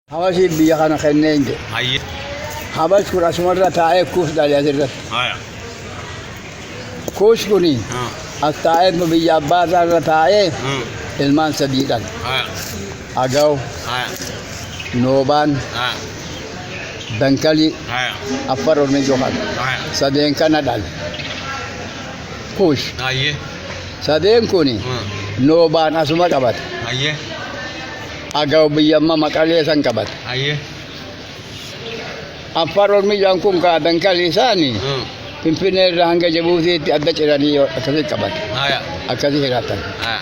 Hawasi biyya kana kenneen jedhe. Hayyee. Habas kun asumarra taa'ee kuus dhalee asirratti. Haya. Kuus kuni as taa'ee biyya abbaa isaarra taa'ee ilmaan sadiidhaan. Haya. Agaw, Haya. Noobaan, Haya. Dankalii, Haya. Affar Ormi Johan. Haya. Sadeen kana dhale. Kuus. Hayyee. Sadeen kuni Noobaan asuma qabate. Hayyee. Agaw biyya amma Maqalee san qabate. Hayyee. Affar Ormi Johan kun kaa Dankalii isaanii Finfinnee irraa hanga Jabuutiitti adda ciranii akkasii qabate. Haya. Akkasii hiraatan. Haya.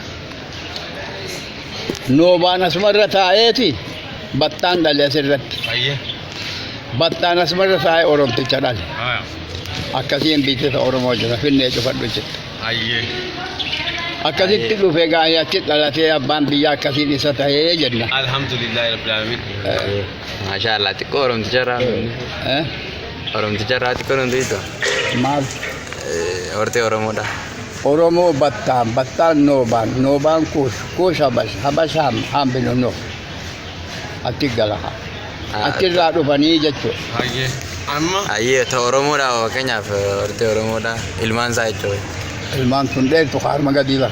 Noobaan asumarra taa'eeti battaan dhale asirratti. Hayyee. Battaan asumarra taa'ee Oromticha dhale. Haya. Akkasiin biittota Oromoo jira Finnee cufadhu jechuudha. Hayyee. Akkasitti dhufee gaa'ee achi dhalatee abbaan biyyaa akkasiin isa ta'ee jenna. Alhamdulillahi rabbil alamin. Masyaallah, xiqqoo Oromticha irraa Oromticha irraa xiqqoo nuti iddoo Maal? hortee Oromoodha. Oromoo battaan, battaan Noobaan, Noobaan kuush Habash hambinu no. Atti galaha. Achirraa dhufanii jechuudha. Hayyee. Amma Hayyee ta'u Oromoodha fakkeenyaaf hortee Oromoodha ilmaan isaa jechuudha. Ilmaan sun dheertu harma gadii bara.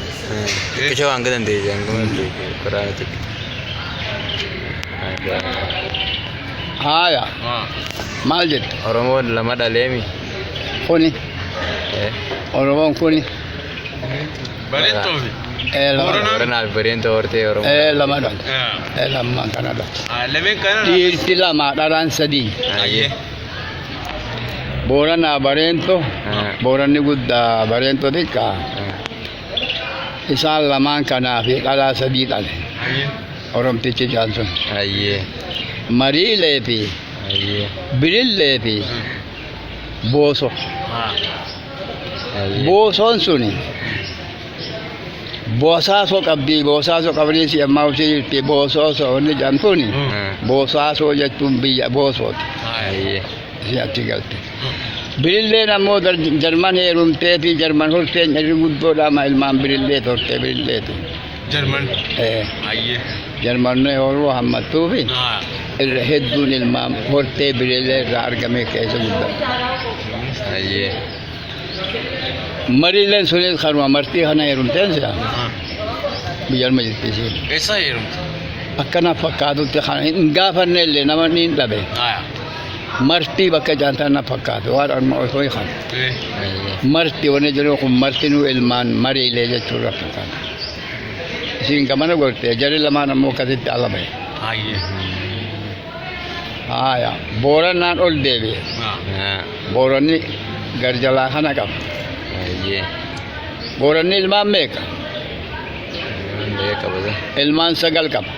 Qishoo hanga dandeessu hanga koraati. Haaya. Maal jette? Oromoon lama dhaleemi. Kuni. Oromoon kuni. bareettoo fi. Booranaaf bareento hortee Oromoo. Lama dhale. Lammaan kana dhale. Lameen kana. Dhiirti lama dharaan sadii. Hayyee. Booranaa bareento. Booranni guddaa bareento xiqqaa. Isaan lamaan kanaa fi dhalaa sadii dhale. Hayyee. Oromtichi jaansun. Hayyee. Mariilee fi Hayyee. birillee fi booso. Hayyee. Boosoon suni boosaasoo qabdii boosaasoo qabdii si ammaa usii jirti boosoosoo inni jedhan kuni boosaasoo jechuun biyya boosooti. Hayyee. Si achi galte. Birilleen ammoo jarman heerumtee fi jarman horteen irri guddoodha ama ilmaan birillee hortee birilleeti. Jarman. Hayyee. Jarmanni horuu hammattuu fi irra hedduun ilmaan hortee birillee irraa argame keessa guddaa. Hayyee. Mariileen sunis kanuma martii kana heerumteen si'a biyyarma jirti isiin. Eessa heerumte? Akkana fakkaatutti kana hin gaafanne illee nama ni hin dhabe. Haya. Martii bakka jaantaan na fakkaatu waan arma osoo hiikan. Martii wanni jiru kun martinuu ilmaan mariilee jechuudha fakkaata. Isiin gamana gortee jarri lamaan ammoo akkasitti ala bahe. Hayyee. Haaya booranaan ol deebi'e. Booranni garjalaa kana qaba. Hayyee. Booranni ilmaan meeqa? Beeka bada. Ilmaan sagal qaba.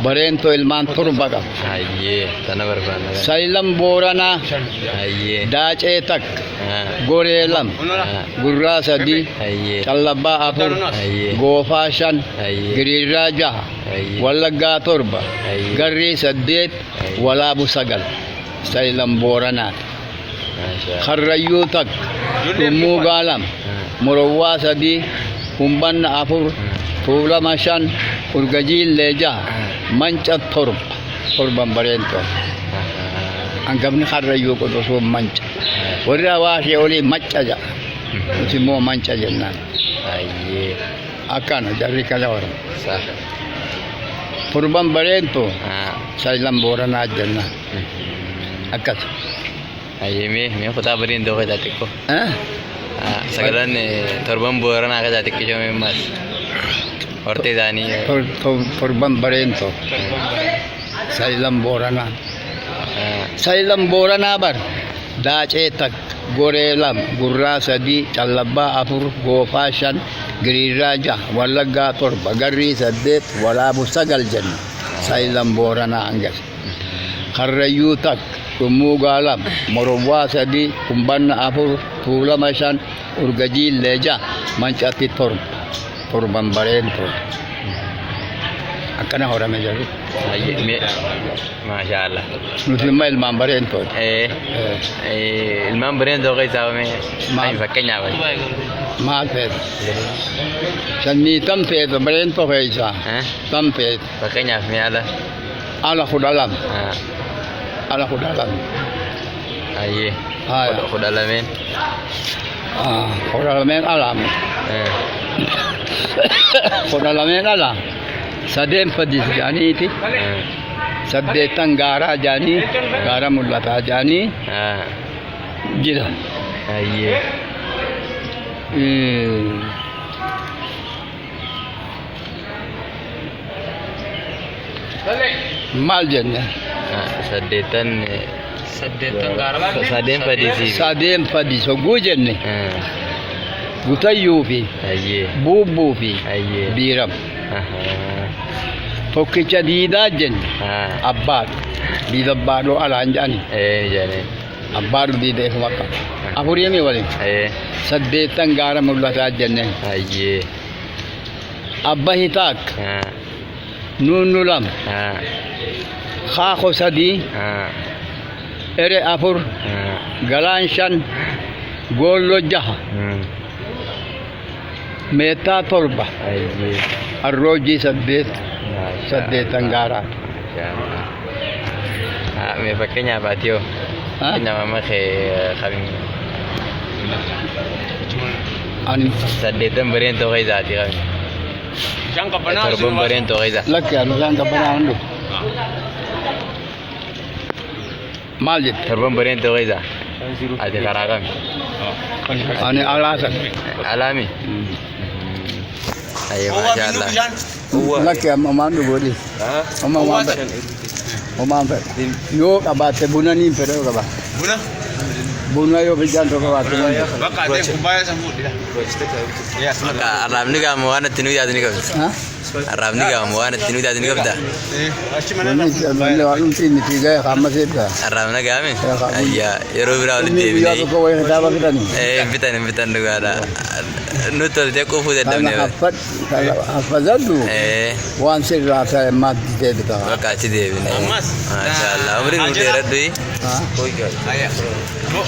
Bareento ilmaan torba qaba. Hayyee. Tana barbaanna. Saayilan booranaa Hayyee. daacee takka goree lama gurraa sadii Hayyee. callabaa afur Hayyee. goofaa shan Hayyee. giriirraa jaha Hayyee. wallaggaa torba Hayyee. garrii saddeet walaabu sagal saayilan booranaati. Masyaallah. Karrayyuu takka dhummuu gaalama morowwaa sadii humbanna afur tuulama shan urgajiillee jaha manca torban bareento hangafni karrayyuu qotosuun manca warri hawaashee olii macca jaha nuti immoo manca jennaan Hayyee. akkana jarri kala wara Sah. torban bareento saayilan booranaa jennaan akkas. Hayyee mee kutaa bariin doo keessa xiqqoo. Sagalaan torban booranaa keessa xiqqisoo mee maas. Hortee isaanii. Torban bareento saayilan booranaa. Saayilan booranaa bar daacee takka goree lama gurraa sadii callabaa afur goofaa shan giriirraa jaha wallaggaa torba garrii saddeet walaabu sagal jenna saayilan booranaa hangas. Karrayyuu takka dhummuu gaalama morowwaa sadii humbanna afur tuulama shan urgajiillee jaha mancatti torban bareento akkana horame jiru. Hayyee mee maashaallah. Nuti immoo ilmaan bareentooti. Ilmaan bareen doo keessaa mee Maal? fakkeenyaaf. Maal feeta? Sanyii tam feeta bareentoo keessaa tam feeta. Fakkeenyaaf mee ala. Ala kudalam. Ah, aye. Ay. Kudalamin. Kudalamin alam. Eh. Kudalamin alam. Sadem padis jani iti. Sadetan gara jani. Gara mulata jani. Ah, Jira. aye. Mal janya. Sadetan sadem padisi. Sadem padis. So gujen ni. Gutayu fi. Aye. Bubu fi. Aye. Biram. Aha. Tokkicha diida jen. Ah. Abbad. Diida bado ala anjani. Jane. Abbad diida ekmaka. Apuri mi wali. Aye. Sadetan gara mulata jenne. Aye. Abba hitak. Ah. Nunulam. Ah. Khako sadi. Ah. Ere apur. Ah. Galanshan. Gollo jaha. Meta torba. Aye. Arroji sadetan gara. Ah, me pakainya apa tio? Ha? Kanya mama kami Ani sadetan beriento kay zati kami. Jangan kau pernah Terbang beriento kay zati. lakya lang ka bana ando. Maljit. Terbang beriento kay zati. Ate karakam. Ani alasan. Alami. Ayo masya Allah. Lakya mamando bodi. Mama mama. Yo abate bunani pero ka ba? Buna? Buna yo bijan to ka ba? Baka ada yang kubayar sama dia. Ya, Maka Arab ni kamu ana tinu jadi ni kau. Ha? Arab ni kamu ana tinu jadi ni kau dah. Bani walum tin tiga kama seta. Arab na kami. Iya, yoro bira ulit Ni TV ya ni. ko way hada kita ni. Bitan juga ada. Nutol dia ko fuda Kana damne. hafazadu. Wan sir rasa mat de ka. Maka ci devi ni. Mas. Masya Allah. Umri nu dera dui. Ha? Ayah.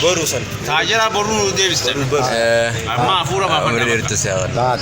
Barusan. Saja baru Davis. Eh. Amma fura bapak. Umri itu siapa? Ta.